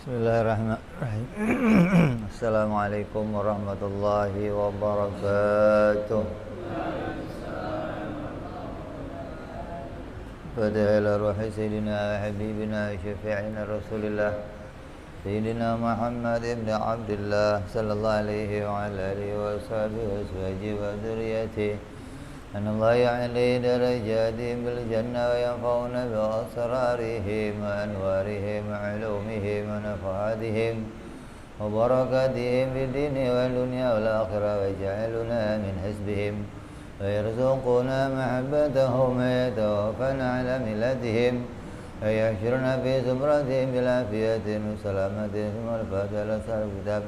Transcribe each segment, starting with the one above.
Bismillahirrahmanirrahim. Assalamualaikum warahmatullahi wabarakatuh. Fatiha ila ruhi sayyidina wa habibina wa syafi'ina rasulillah Sayyidina Muhammad ibn Abdullah sallallahu alaihi wa ala alihi wa sahbihi wa azwajihi wa dhurriyyatihi أن الله يعلي درجاتهم بالجنة وينفعنا بأسرارهم وأنوارهم وعلومهم ونفعاتهم وبركاتهم في الدين والدنيا والآخرة ويجعلنا من حزبهم ويرزقنا محبتهم ويتوفنا على ملتهم ويحشرنا في زمرتهم بالعافية وسلامة ثم الفاتحة لصاحب الكتاب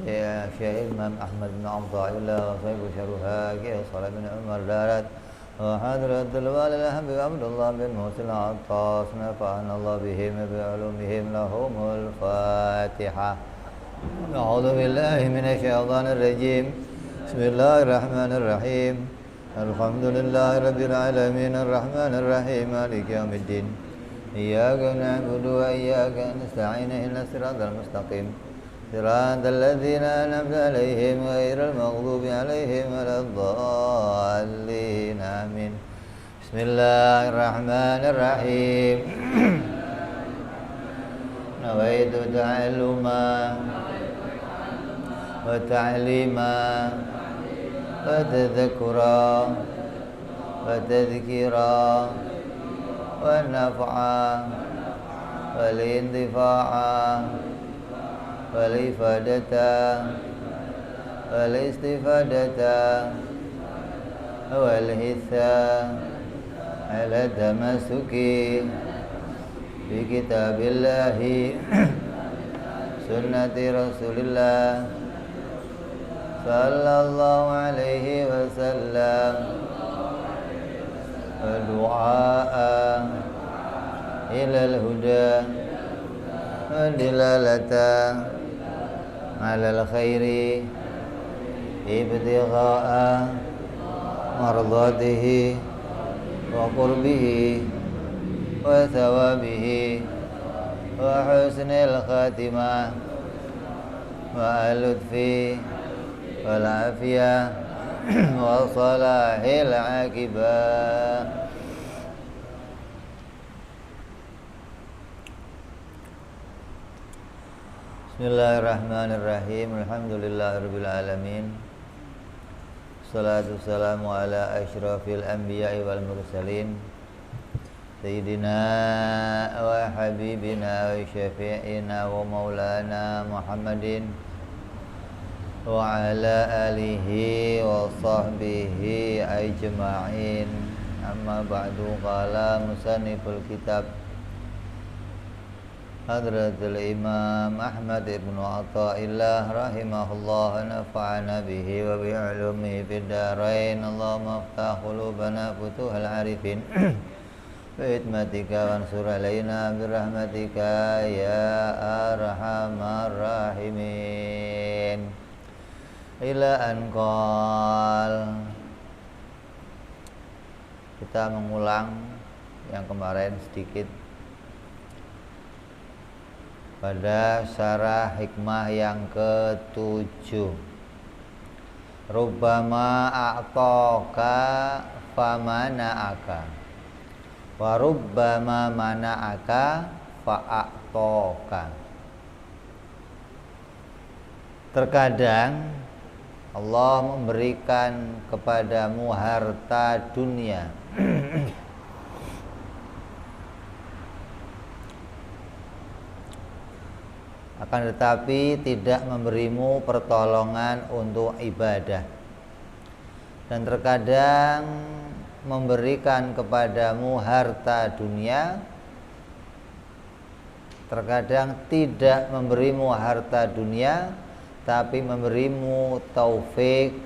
يا شيخ الإمام أحمد بن عبد الله وصيب شرها كي صلى بن عمر دارت وحضرة الوالي الحبيب عبد الله بن موسى العطاس نفعنا الله بهم بعلومهم لهم الفاتحة أعوذ بالله من الشيطان الرجيم بسم الله الرحمن الرحيم الحمد لله رب العالمين الرحمن الرحيم مالك يوم الدين إياك نعبد وإياك نستعين اهدنا الصراط المستقيم صراط الذين أنعمت عليهم غير المغضوب عليهم ولا الضالين آمين بسم الله الرحمن الرحيم نويت تعلما وتعليما وتذكرا وتذكيرا والنفعا والانتفاعا والإفادة والاستفادة والحثا على التمسك بكتاب الله سنة رسول الله صلى الله عليه وسلم ودعاء إلى الهدى ودلالة على الخير ابتغاء مرضاته وقربه وثوابه وحسن الخاتمة واللطف والعافية وصلاح العاقبة. Bismillahirrahmanirrahim. Alhamdulillahirabbil alamin. Shalatu wassalamu ala asyrafil anbiya'i wal mursalin Sayyidina wa habibina wa syafi'ina wa maulana Muhammadin wa ala alihi wa sahbihi ajma'in. Amma ba'du, qala musanniful kitab Hadratul Imam Ahmad ibn Atta'illah rahimahullah nafa'ana bihi wa bi'ulumihi fid darain. Allahumma aftah qulubana futuhal arifin bi'idmatika wansur alaina birahmatika ya arhamar rahimin. Ila anqal, kita mengulang yang kemarin sedikit pada syarah hikmah yang ke-7. Rubbama a'taka famana'aka wa rubbama mana'aka fa'a'taka. Terkadang Allah memberikan kepadamu harta dunia akan tetapi tidak memberimu pertolongan untuk ibadah, dan terkadang memberikan kepadamu harta dunia, terkadang tidak memberimu harta dunia tapi memberimu taufik,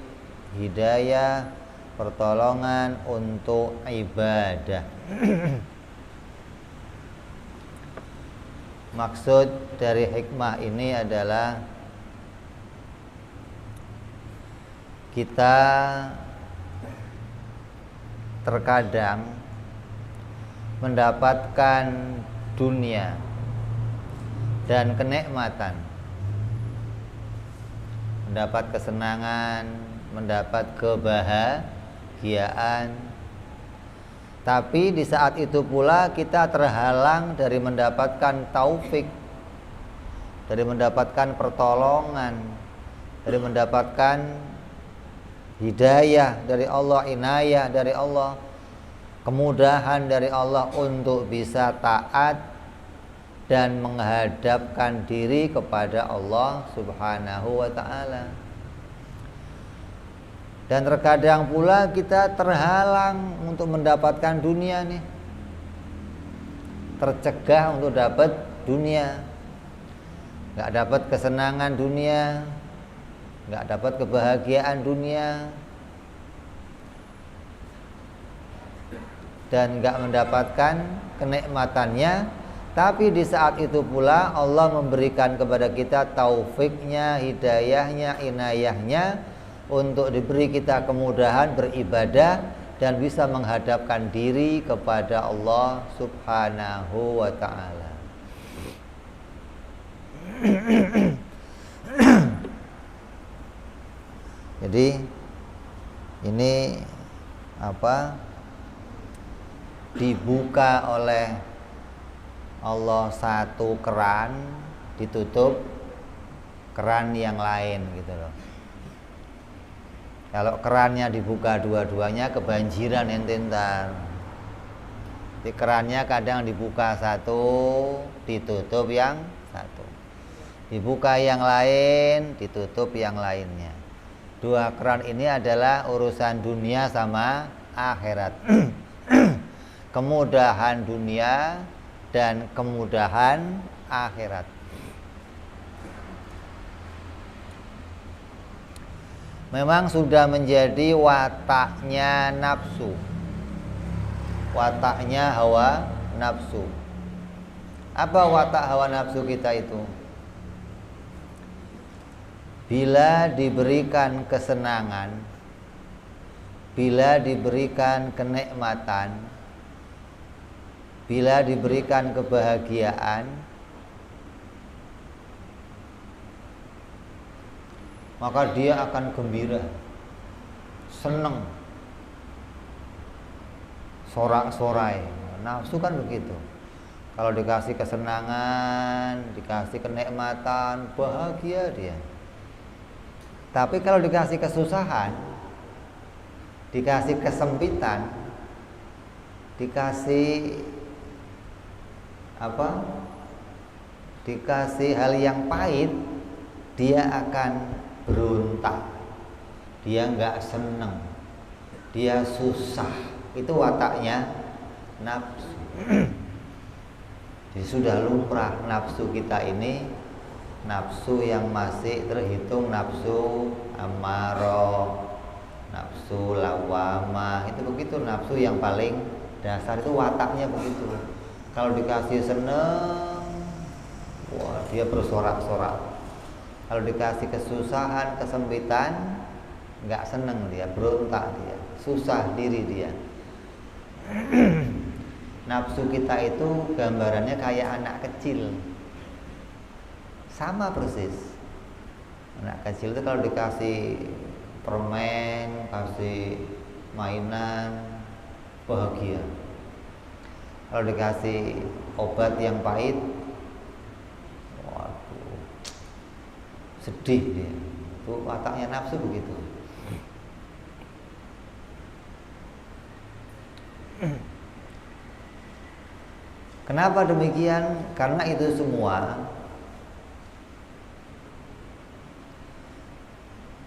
hidayah, pertolongan untuk ibadah. Maksud dari hikmah ini adalah kita terkadang mendapatkan dunia, dan kenikmatan, mendapat kesenangan, mendapat kebahagiaan. Tapi di saat itu pula kita terhalang dari mendapatkan taufik, dari mendapatkan pertolongan, dari mendapatkan hidayah dari Allah, inayah dari Allah, kemudahan dari Allah untuk bisa taat dan menghadapkan diri kepada Allah Subhanahu wa ta'ala. Dan terkadang pula kita terhalang untuk mendapatkan dunia nih, tercegah untuk dapat dunia, nggak dapat kesenangan dunia, nggak dapat kebahagiaan dunia, dan nggak mendapatkan kenikmatannya. Tapi di saat itu pula Allah memberikan kepada kita taufiknya, hidayahnya, inayahnya untuk diberi kita kemudahan beribadah dan bisa menghadapkan diri kepada Allah Subhanahu wa ta'ala. Jadi ini dibuka oleh Allah satu keran, ditutup keran yang lain gitu loh. Kalau kerannya dibuka dua-duanya kebanjiran ente ntar. Di kerannya kadang dibuka satu, ditutup yang satu. Dibuka yang lain, ditutup yang lainnya. Dua keran ini adalah urusan dunia sama akhirat. Kemudahan dunia dan kemudahan akhirat. Memang sudah menjadi wataknya nafsu, wataknya hawa nafsu. Apa watak hawa nafsu kita itu? Bila diberikan kesenangan, bila diberikan kenikmatan, bila diberikan kebahagiaan, maka dia akan gembira, senang, sorak-sorai. Nafsu kan begitu. Kalau dikasih kesenangan, dikasih kenikmatan, bahagia dia. Tapi kalau dikasih kesusahan, dikasih kesempitan, dikasih dikasih hal yang pahit, dia akan berontak, dia nggak seneng, dia susah. Itu wataknya nafsu. Jadi sudah lumrah nafsu kita ini, nafsu yang masih terhitung nafsu amarah, nafsu lawamah, itu begitu. Nafsu yang paling dasar itu wataknya begitu. Kalau dikasih seneng, wah dia bersorak-sorak. Kalau dikasih kesusahan, kesempitan, nggak seneng dia, berontak dia, susah diri dia. Nafsu kita itu gambarannya kayak anak kecil, sama persis. Anak kecil itu kalau dikasih permen, kasih mainan, bahagia. Kalau dikasih obat yang pahit, waduh, sedih dia. Itu wataknya nafsu begitu. Kenapa demikian? Karena itu semua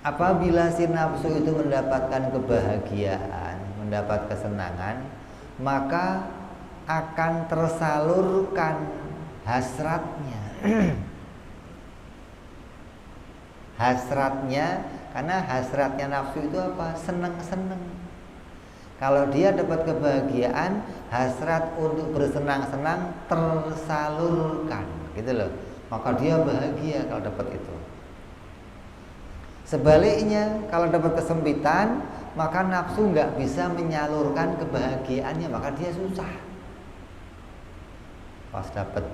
apabila si nafsu itu mendapatkan kebahagiaan, mendapat kesenangan, maka akan tersalurkan hasratnya. Hasratnya, karena hasratnya nafsu itu apa? Seneng-seneng. Kalau dia dapat kebahagiaan, hasrat untuk bersenang-senang tersalurkan, gitu loh. Maka dia bahagia kalau dapat itu. Sebaliknya, kalau dapat kesempitan, maka nafsu nggak bisa menyalurkan kebahagiaannya, maka dia susah. Pas dapat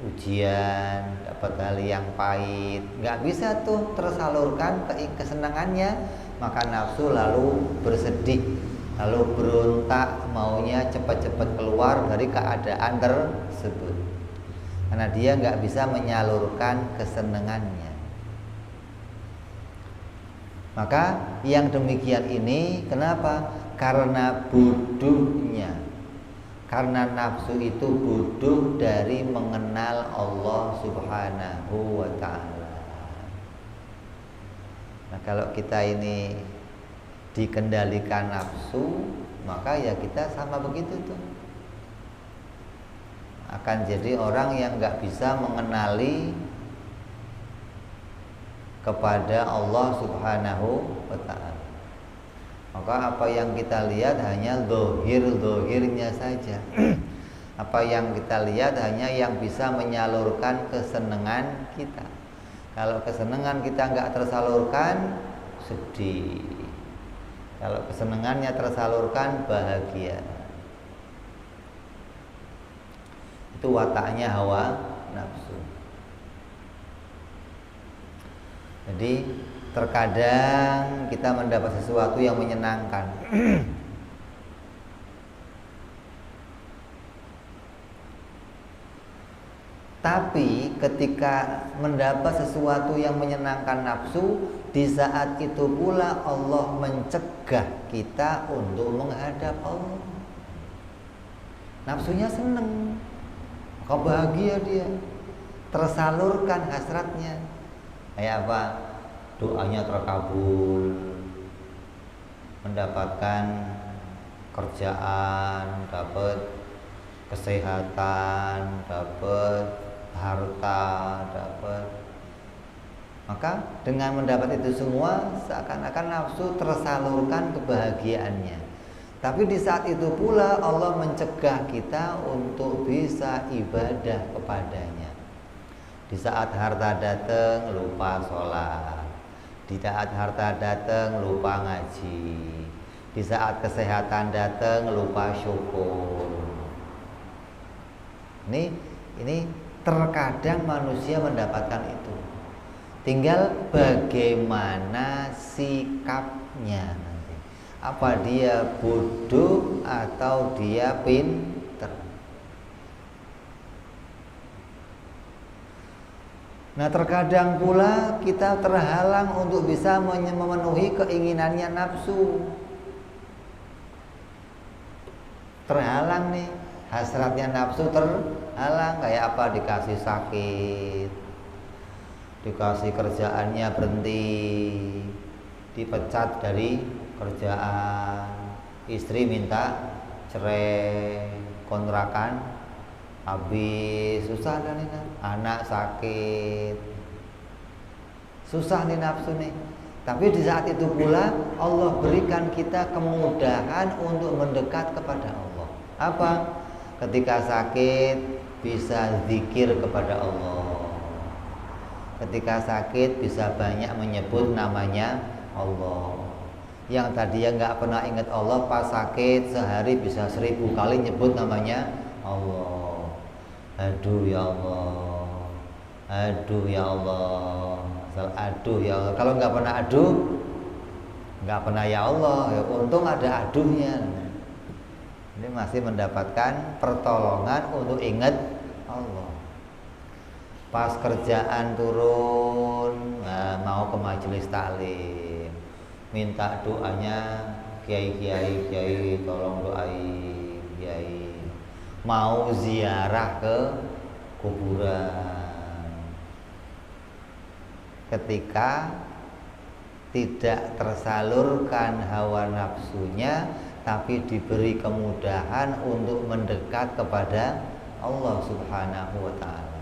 ujian, dapat hal yang pahit, nggak bisa tuh tersalurkan kesenangannya, maka nafsu lalu bersedih, lalu berontak, maunya cepat-cepat keluar dari keadaan tersebut, karena dia nggak bisa menyalurkan kesenangannya. Maka yang demikian ini kenapa? Karena bodohnya, karena nafsu itu bodoh dari mengenal Allah Subhanahu wa ta'ala. Nah, kalau kita ini dikendalikan nafsu, maka ya kita sama begitu tuh, akan jadi orang yang nggak bisa mengenali kepada Allah Subhanahu wa ta'ala. Maka apa yang kita lihat hanya zahir-zahirnya saja. Apa yang kita lihat hanya yang bisa menyalurkan kesenangan kita. Kalau kesenangan kita nggak tersalurkan, sedih. Kalau kesenangannya tersalurkan, bahagia. Itu wataknya hawa nafsu. Jadi terkadang kita mendapat sesuatu yang menyenangkan, tapi ketika mendapat sesuatu yang menyenangkan nafsu, di saat itu pula Allah mencegah kita untuk menghadap Allah. Nafsunya seneng, maka bahagia dia, tersalurkan hasratnya. Kayak apa? Doanya terkabul, mendapatkan kerjaan, dapat kesehatan, dapat harta, dapat. Maka dengan mendapat itu semua, seakan-akan nafsu tersalurkan kebahagiaannya. Tapi di saat itu pula Allah mencegah kita untuk bisa ibadah kepadanya. Di saat harta datang lupa sholat, di saat harta datang lupa ngaji, di saat kesehatan datang lupa syukur. Ini terkadang manusia mendapatkan itu. Tinggal bagaimana sikapnya nanti. Apa dia bodoh atau dia pinter. Nah, terkadang pula kita terhalang untuk bisa memenuhi keinginannya nafsu. Terhalang nih, hasratnya nafsu terhalang. Kayak apa? Dikasih sakit, dikasih kerjaannya berhenti, dipecat dari kerjaan, istri minta cerai, kontrakan habis, susah kan ini, anak sakit, susah nih nafsu nih. Tapi di saat itu pula Allah berikan kita kemudahan untuk mendekat kepada Allah. Apa? Ketika sakit bisa zikir kepada Allah. Ketika sakit bisa banyak menyebut namanya Allah. Yang tadinya nggak pernah ingat Allah, pas sakit sehari bisa 1000 kali nyebut namanya Allah. Aduh ya Allah, aduh ya Allah, aduh ya Allah. Kalau nggak pernah aduh, nggak pernah ya Allah. Ya untung ada aduhnya. Ini masih mendapatkan pertolongan untuk ingat Allah. Pas kerjaan turun, nah, mau ke majelis taklim, minta doanya, kiai tolong doain, kiai. Mau ziarah ke kuburan, ketika tidak tersalurkan hawa nafsunya, tapi diberi kemudahan untuk mendekat kepada Allah Subhanahu wa ta'ala,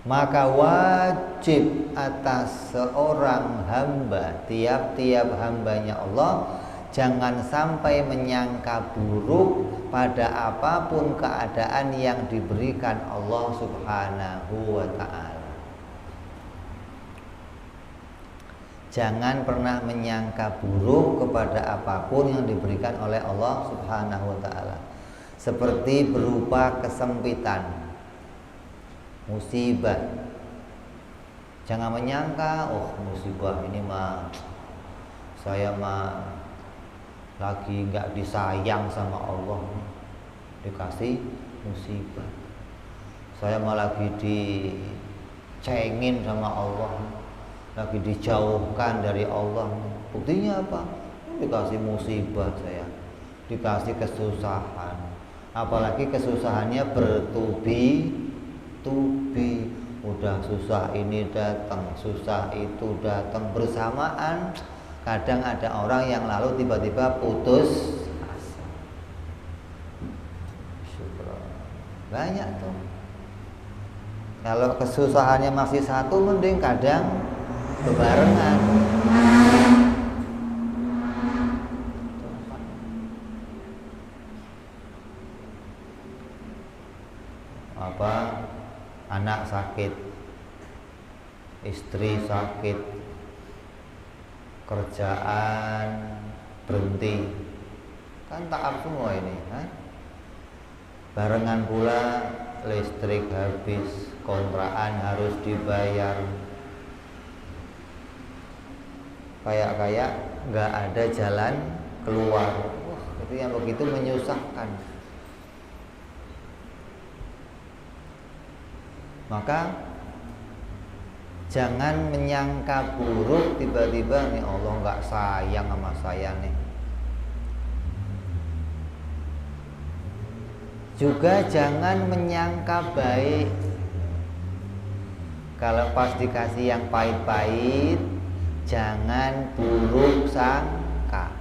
maka wajib atas seorang hamba, tiap-tiap hambanya Allah, jangan sampai menyangka buruk pada apapun keadaan yang diberikan Allah Subhanahu wa ta'ala. Jangan pernah menyangka buruk kepada apapun yang diberikan oleh Allah Subhanahu wa ta'ala. seperti berupa kesempitan, musibah. Jangan menyangka, oh musibah ini mah saya mah lagi nggak disayang sama Allah, dikasih musibah. Saya mah lagi dicengin sama Allah, lagi dijauhkan dari Allah. Buktinya apa? Dikasih musibah saya, dikasih kesusahan. Apalagi kesusahannya bertubi-tubi. Udah susah ini datang, susah itu datang bersamaan. Kadang ada orang yang lalu tiba-tiba putus asa. Syukur. Banyak tuh. Kalau kesusahannya masih satu, mending kadang bebarengan. Apa? Anak sakit, istri sakit, kerjaan berhenti, kan taab semua ini, kan? Barengan pula listrik habis, kontrakan harus dibayar, kayak nggak ada jalan keluar. Wah, itu yang begitu menyusahkan. Maka jangan menyangka buruk tiba-tiba nih Allah nggak sayang sama saya nih. Juga jangan menyangka baik. Kalau pas dikasih yang pahit-pahit, jangan buruk sangka.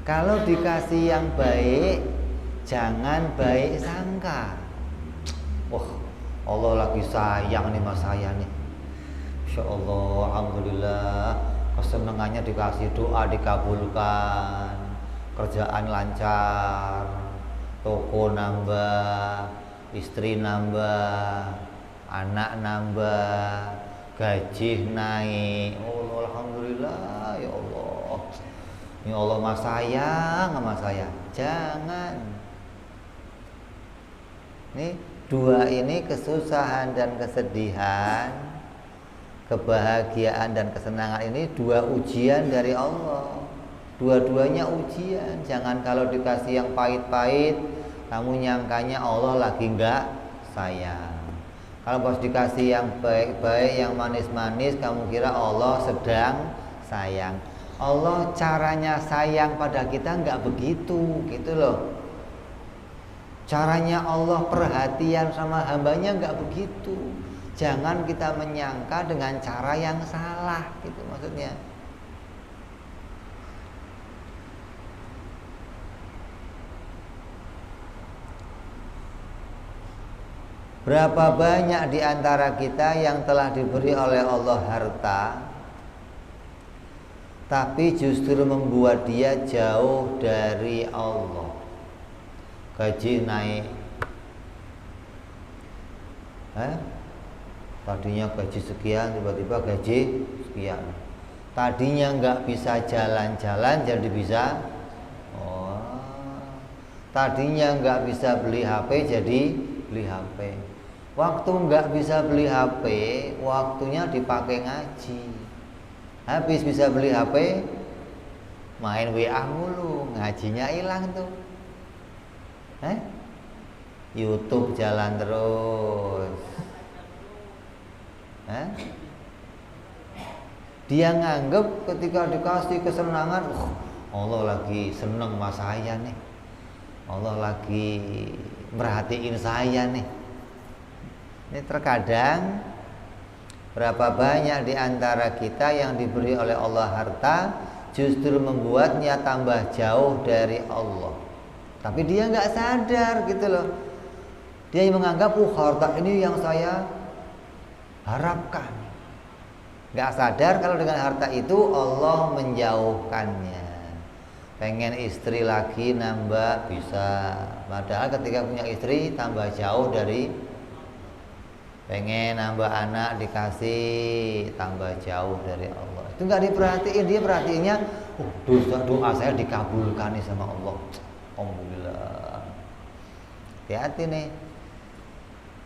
Kalau dikasih yang baik, jangan baik sangka. Wah, Allah lagi sayang nih sama saya nih. Insya Allah, alhamdulillah, kesenangannya dikasih, doa dikabulkan, kerjaan lancar, toko nambah, istri nambah, anak nambah, gaji naik. Oh, alhamdulillah ya Allah. Ya Allah mah sayang sama saya. Jangan. Nih, dua ini, kesusahan dan kesedihan, kebahagiaan dan kesenangan, ini dua ujian dari Allah. Dua-duanya ujian. Jangan kalau dikasih yang pahit-pahit, kamu nyangkanya Allah lagi nggak sayang. Kalau pas dikasih yang baik-baik, yang manis-manis, kamu kira Allah sedang sayang. Allah caranya sayang pada kita nggak begitu, gitu loh. Caranya Allah perhatian sama hambanya nggak begitu. Jangan kita menyangka dengan cara yang salah, gitu maksudnya. Berapa banyak di antara kita yang telah diberi oleh Allah harta, tapi justru membuat dia jauh dari Allah. Gaji naik, tadinya gaji sekian, tiba-tiba gaji sekian. Tadinya nggak bisa jalan-jalan, jadi bisa. Oh, tadinya nggak bisa beli HP, jadi beli HP. Waktu nggak bisa beli HP, waktunya dipakai ngaji. Habis bisa beli HP, main WA mulu, ngajinya hilang tuh. YouTube jalan terus. Dia nganggep ketika dikasih kesenangan, Allah lagi seneng sama saya nih, Allah lagi merhatiin saya nih. Ini terkadang berapa banyak di antara kita yang diberi oleh Allah harta justru membuatnya tambah jauh dari Allah. Tapi dia nggak sadar, gitu loh. Dia menganggap harta ini yang saya harapkan. Nggak sadar kalau dengan harta itu Allah menjauhkannya. Pengen istri lagi nambah bisa, padahal ketika punya istri tambah jauh dari. Pengen nambah anak dikasih, tambah jauh dari Allah. Itu nggak diperhatiin. Dia perhatiinnya, doa saya dikabulkan nih sama Allah. Alhamdulillah. Hati-hati nih.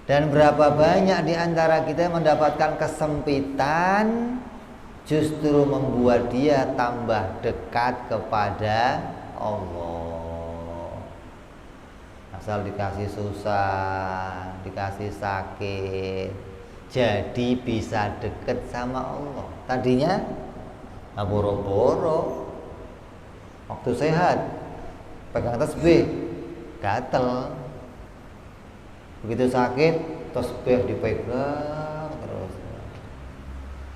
Dan berapa banyak di antara kita yang mendapatkan kesempitan justru membuat dia tambah dekat kepada Allah. Asal dikasih susah, dikasih sakit, jadi bisa deket sama Allah. Tadinya boro-boro, waktu sehat pegang tasbih gatel, begitu sakit tasbih dipegang terus.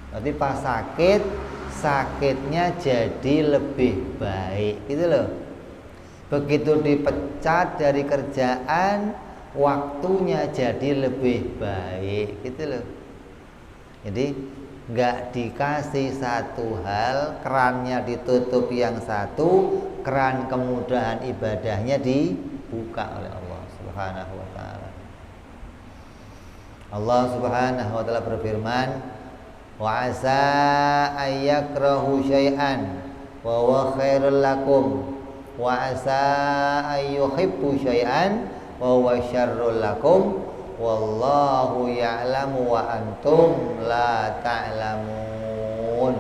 Nanti pas sakit, sakitnya jadi lebih baik gitu loh. Begitu dipecat dari kerjaan, waktunya jadi lebih baik gitu loh. Jadi nggak dikasih satu hal, kerannya ditutup yang satu, keran kemudahan ibadahnya dibuka oleh Allah Subhanahu wa taala. Allah Subhanahu wa taala berfirman, wa asa ayyakrahu syai'an wa huwa khairul lakum wa asa ayyuhibbu syai'an wa huwa syarrul lakum wallahu ya'lamu wa antum la ta'lamun.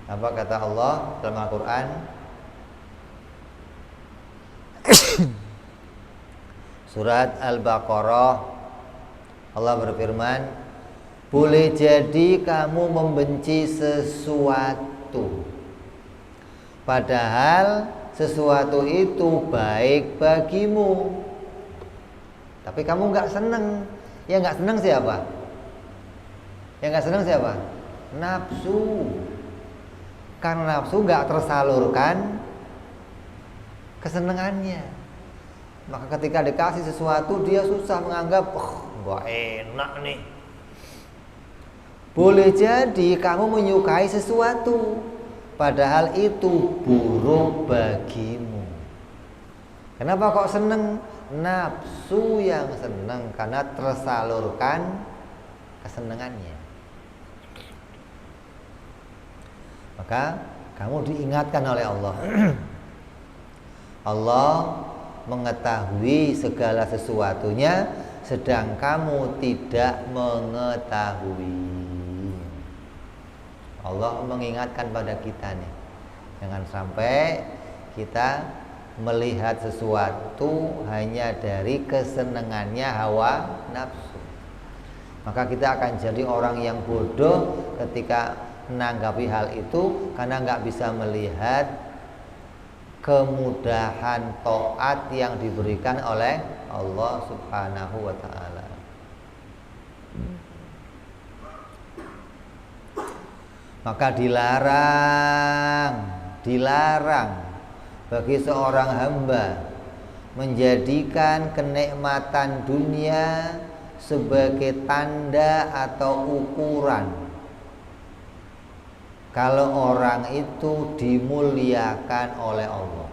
Apa kata Allah dalam Al-Qur'an? Surat Al-Baqarah, Allah berfirman, boleh jadi kamu membenci sesuatu, padahal sesuatu itu baik bagimu, tapi kamu nggak seneng. Yang nggak seneng siapa? Yang nggak seneng siapa? Nafsu. Karena nafsu nggak tersalurkan kesenangannya, maka ketika dikasih sesuatu dia susah, menganggap nggak enak nih. Boleh jadi kamu menyukai sesuatu, padahal itu buruk bagimu. Kenapa kok seneng? Nafsu yang seneng karena tersalurkan kesenangannya. Maka kamu diingatkan oleh Allah. Allah mengetahui segala sesuatunya, sedang kamu tidak mengetahui. Allah mengingatkan pada kita nih, jangan sampai kita melihat sesuatu hanya dari kesenangannya hawa nafsu. Maka kita akan jadi orang yang bodoh ketika menanggapi hal itu, karena nggak bisa melihat kemudahan taat yang diberikan oleh Allah Subhanahu wa ta'ala. Maka dilarang bagi seorang hamba menjadikan kenikmatan dunia sebagai tanda atau ukuran kalau orang itu dimuliakan oleh Allah.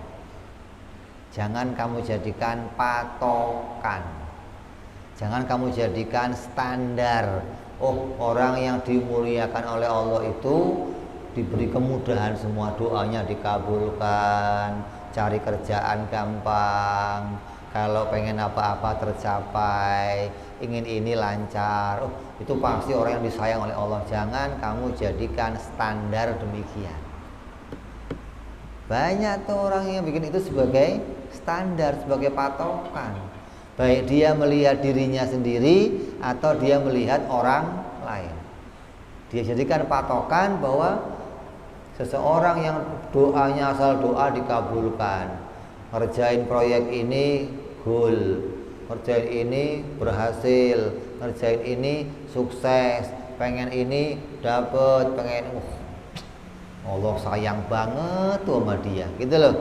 Jangan kamu jadikan patokan, jangan kamu jadikan standar. Oh, orang yang dimuliakan oleh Allah itu diberi kemudahan, semua doanya dikabulkan, cari kerjaan gampang, kalau pengen apa-apa tercapai, ingin ini lancar. Oh, itu pasti orang yang disayang oleh Allah. Jangan kamu jadikan standar demikian. Banyak tuh orang yang bikin itu sebagai standar, sebagai patokan, baik dia melihat dirinya sendiri atau dia melihat orang lain. Dia jadikan patokan bahwa seseorang yang doanya asal doa dikabulkan, ngerjain proyek ini goal, ngerjain ini berhasil, ngerjain ini sukses, pengen ini dapet, pengen Allah sayang banget tuh sama dia, gitu loh.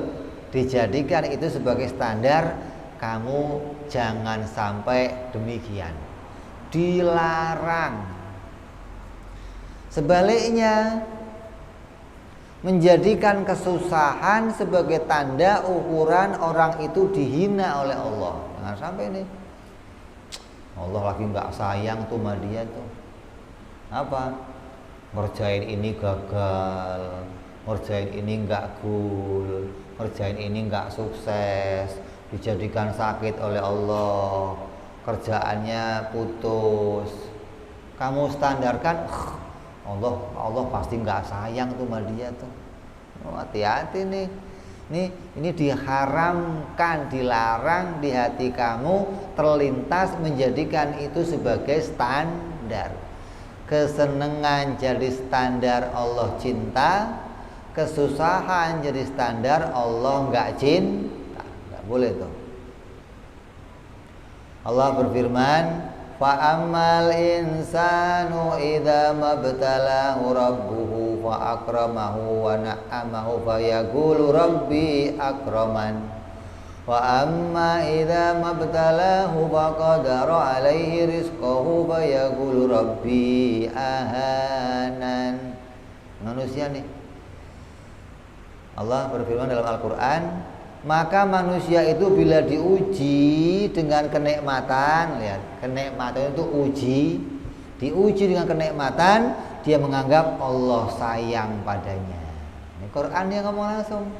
Dijadikan itu sebagai standar. Kamu jangan sampai demikian, dilarang. Sebaliknya, menjadikan kesusahan sebagai tanda ukuran orang itu dihina oleh Allah. Jangan sampai nih, Allah lagi nggak sayang tuh sama dia tuh. Apa? Ngerjain ini gagal, ngerjain ini nggak cool, ngerjain ini nggak sukses, dijadikan sakit oleh Allah, kerjaannya putus, kamu standarkan Allah pasti nggak sayang tuh sama dia tuh. Oh, hati-hati nih. Ini diharamkan, dilarang di hati kamu terlintas menjadikan itu sebagai standar. Kesenangan jadi standar Allah cinta, kesusahan jadi standar Allah nggak cinta. Nggak boleh tuh. Allah berfirman, fa ammal insanu idza mabtalahu rabbuhu fa akramahu wa na'amahu fa yaqulu rabbi akraman wa amma idza mabtalahu fa qadara alaihi rizqahu fa yaqulu rabbi ahanan. Manusia nih, Allah berfirman dalam Al-Quran, maka manusia itu bila diuji dengan kenikmatan, lihat, kenikmatan itu diuji dengan kenikmatan, dia menganggap Allah sayang padanya. Ini Quran yang ngomong langsung.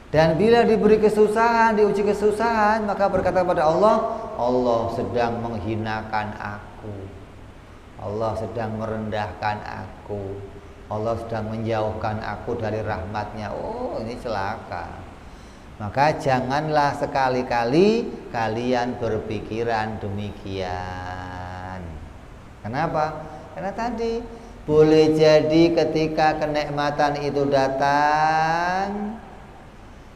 Dan bila diberi kesusahan, diuji kesusahan, maka berkata kepada Allah, Allah sedang menghinakan aku, Allah sedang merendahkan aku, Allah sedang menjauhkan aku dari rahmatnya. Oh, ini celaka. Maka janganlah sekali-kali kalian berpikiran demikian. Kenapa? Karena tadi boleh jadi ketika kenikmatan itu datang,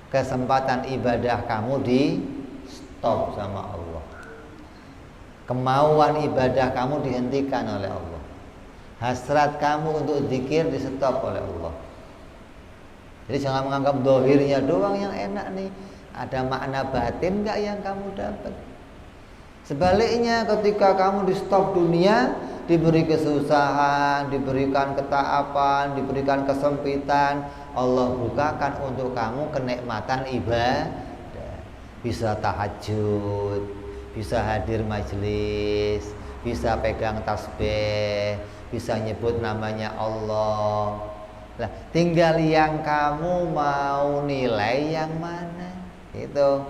kesempatan ibadah kamu di stop sama Allah, kemauan ibadah kamu dihentikan oleh Allah, hasrat kamu untuk zikir di stop oleh Allah. Jadi jangan menganggap dohirnya doang yang enak nih, ada makna batin gak yang kamu dapat? Sebaliknya ketika kamu di stop dunia, diberi kesusahan, diberikan ketaapan, diberikan kesempitan, Allah bukakan untuk kamu kenikmatan ibadah. Bisa tahajud, bisa hadir majelis, bisa pegang tasbih, bisa nyebut namanya Allah. Lah, tinggal yang kamu mau nilai yang mana. Itu.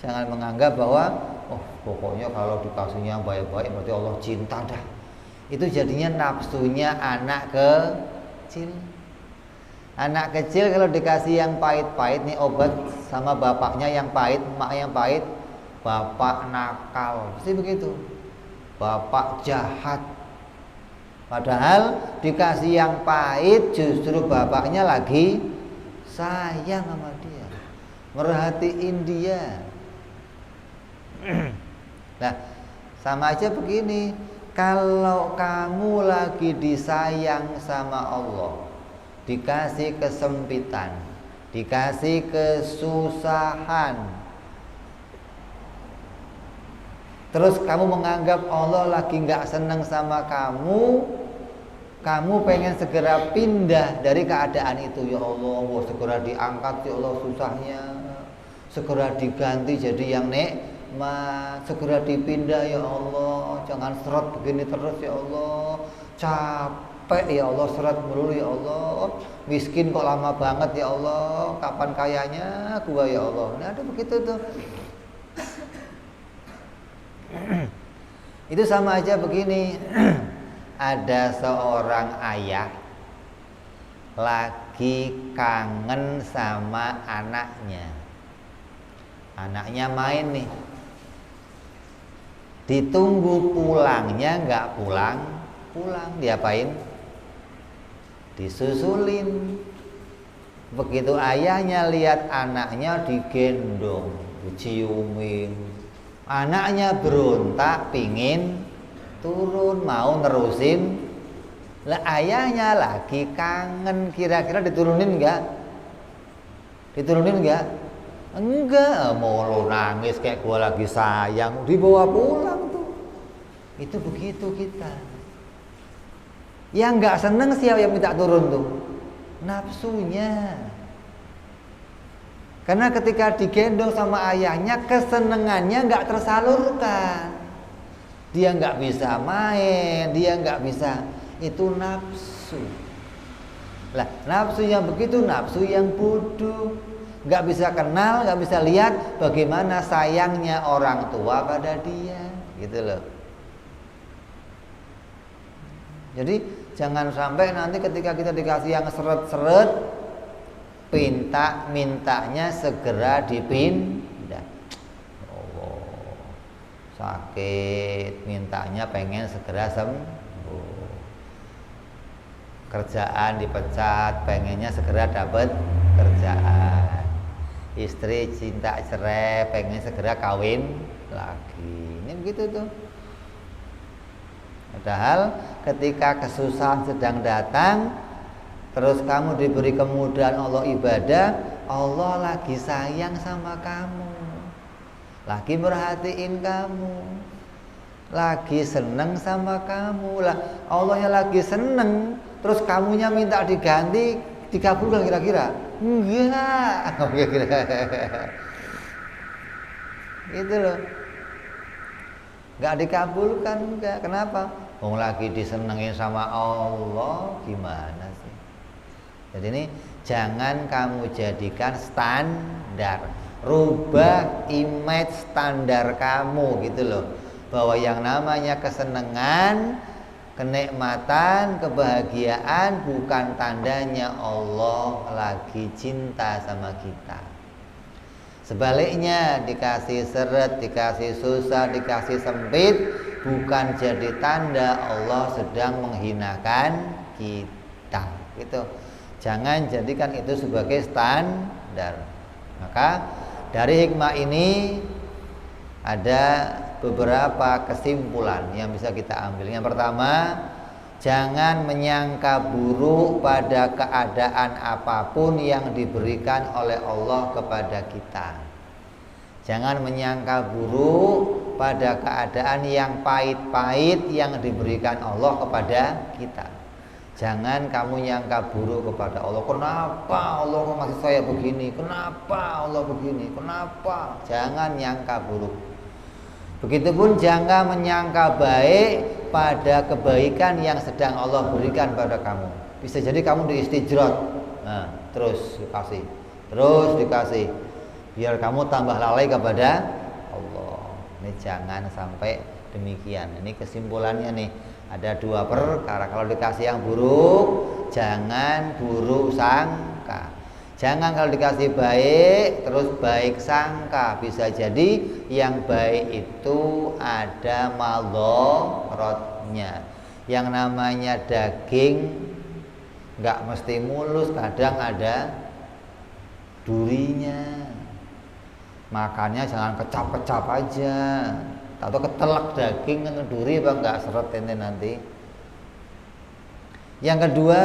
Jangan menganggap bahwa pokoknya kalau dikasihnya baik-baik berarti Allah cinta dah. Itu jadinya nafsunya anak kecil. Anak kecil kalau dikasih yang pahit-pahit nih, obat sama bapaknya yang pahit, emak yang pahit, bapak nakal, pasti begitu. Bapak jahat. Padahal dikasih yang pahit justru bapaknya lagi sayang sama dia, merhatiin dia. Nah, sama aja begini. Kalau kamu lagi disayang sama Allah, dikasih kesempitan, dikasih kesusahan, terus kamu menganggap Allah lagi gak seneng sama kamu pengen segera pindah dari keadaan itu. Ya Allah, segera diangkat ya Allah susahnya, segera diganti jadi yang segera dipindah ya Allah, jangan seret begini terus ya Allah, capek ya Allah, seret melulu ya Allah, miskin kok lama banget ya Allah, kapan kayanya gua ya Allah. Nah, ada begitu tuh. Itu sama aja begini. Ada seorang ayah lagi kangen sama anaknya. Anaknya main nih, ditunggu pulangnya nggak pulang, diapain? Disusulin. Begitu ayahnya lihat anaknya digendong, diciumin, anaknya berontak pingin turun, mau nerusin. Lah ayahnya lagi kangen, kira-kira diturunin nggak? Enggak, mau lo nangis kayak gua lagi sayang, dibawa pulang tuh. Itu begitu kita. Yang nggak seneng siapa yang minta turun tuh? Nafsunya. Karena ketika digendong sama ayahnya, kesenengannya nggak tersalurkan. Dia nggak bisa main, dia nggak bisa. Itu nafsu. Lah, nafsu yang begitu nafsu yang bodoh. Nggak bisa kenal, nggak bisa lihat bagaimana sayangnya orang tua pada dia, gitu loh. Jadi jangan sampai nanti ketika kita dikasih yang seret-seret, mintanya segera dipindah. Oh, sakit, mintanya pengen segera sembuh. Kerjaan dipecat, pengennya segera dapat kerjaan. Istri cinta cerai, pengen segera kawin lagi. Ini begitu tuh. Padahal ketika kesusahan sedang datang, terus kamu diberi kemudahan Allah ibadah, Allah lagi sayang sama kamu, lagi merhatiin kamu, lagi seneng sama kamu. Lah, Allahnya lagi seneng, terus kamunya minta diganti, dikabulkan kira-kira? Enggak, kira-kira. Gitu loh. Enggak dikabulkan, enggak. Kenapa? Lagi disenengin sama Allah, gimana sih? Jadi ini jangan kamu jadikan standar, rubah image standar kamu, gitu loh. Bahwa yang namanya kesenangan, kenikmatan, kebahagiaan bukan tandanya Allah lagi cinta sama kita. Sebaliknya, dikasih seret, dikasih susah, dikasih sempit, bukan jadi tanda Allah sedang menghinakan kita. Gitu. Jangan jadikan itu sebagai standar. Maka dari hikmah ini ada beberapa kesimpulan yang bisa kita ambil. Yang pertama, jangan menyangka buruk pada keadaan apapun yang diberikan oleh Allah kepada kita. Jangan menyangka buruk pada keadaan yang pahit-pahit yang diberikan Allah kepada kita. Jangan kamu nyangka buruk kepada Allah. Kenapa Allah masih saya begini? Kenapa Allah begini? Kenapa? Jangan nyangka buruk. Begitupun jangan menyangka baik pada kebaikan yang sedang Allah berikan pada kamu. Bisa jadi kamu diistijrat, nah, terus dikasih, biar kamu tambah lalai kepada Allah. Ini jangan sampai demikian. Ini kesimpulannya nih, ada dua perkara. Kalau dikasih yang buruk, jangan buruk sangka. Jangan kalau dikasih baik terus baik sangka. Bisa jadi yang baik itu ada madharatnya. Yang namanya daging nggak mesti mulus, kadang ada durinya. Makannya jangan kecap-kecap aja, atau ketelak daging kan duri apa nggak seret ini nanti. Yang kedua,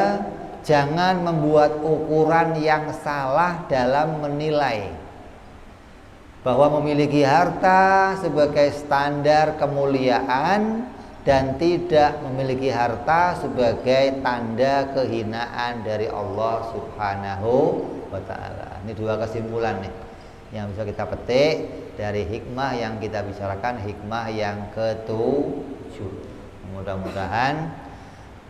jangan membuat ukuran yang salah dalam menilai bahwa memiliki harta sebagai standar kemuliaan dan tidak memiliki harta sebagai tanda kehinaan dari Allah Subhanahu wa ta'ala. Ini dua kesimpulan nih yang bisa kita petik dari hikmah yang kita bicarakan, hikmah yang ke-7. Mudah-mudahan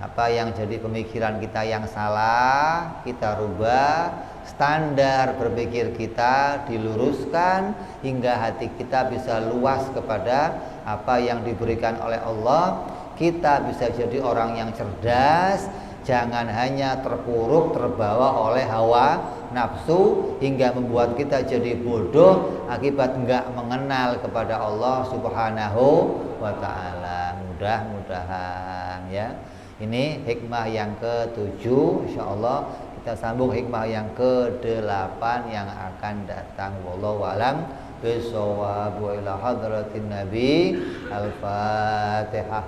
apa yang jadi pemikiran kita yang salah kita rubah, standar berpikir kita diluruskan hingga hati kita bisa luas kepada apa yang diberikan oleh Allah. Kita bisa jadi orang yang cerdas, jangan hanya terpuruk terbawa oleh hawa nafsu hingga membuat kita jadi bodoh akibat enggak mengenal kepada Allah Subhanahu wa ta'ala. Mudah-mudahan ya. Ini hikmah yang ke-7, insyaallah kita sambung hikmah yang ke-8 yang akan datang. Wallahu a'lam bishawab. Wa ila hadratin nabi. Al-Fatihah.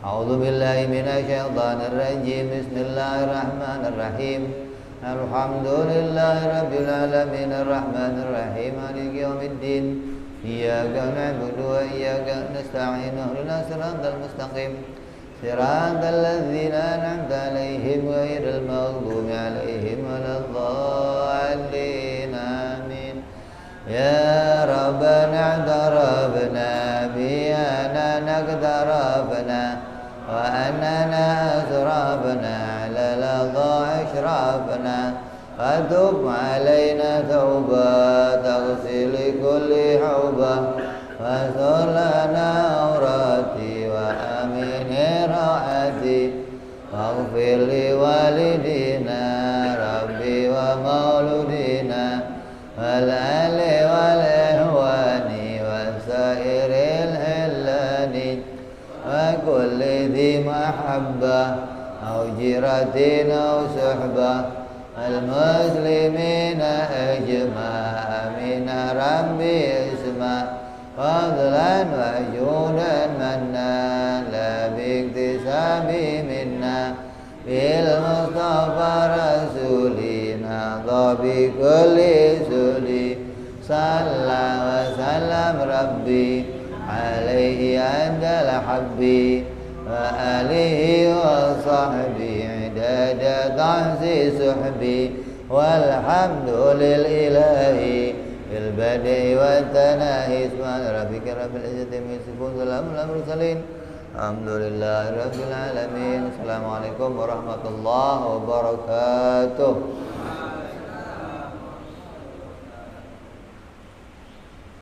A'udzu billahi minasyaitonir rajim. Bismillahirrahmanirrahim. Alhamdulillahi rabbil alamin arrahmanir rahim maliki yaumiddin. Iyyaka na'budu wa iyyaka nasta'in. Ihdinas siratal mustaqim. صراط الذين أنعمت عليهم غير المغضوب عليهم ولا الضالين آمين يا ربنا اعترفنا بأننا اقترفنا وأننا أسرفنا على لظى أشرفنا فتب علينا توبة تغسل كل حوبة واستر لنا عوراتي وأمن راحتي واغفر لوالدينا ربي ومولودينا والأهل والإخوان وسائر الحلان وكل ذي محبة أو جيرة أو صحبة المسلمين أجمع من ربي اسمع فضلا وجودا منا لا باكتساب منا بالمصطفى رسولنا ضبي كل سولي صلى وسلم ربي عليه عند الحبي وآله وصحبه عدد ضعف سحبي والحمد للإله في البدء والتناهي سبحان ربك رب العزة عما يصفون سلام على المرسلين الحمد لله رب العالمين. Assalamualaikum warahmatullahi wabarakatuh.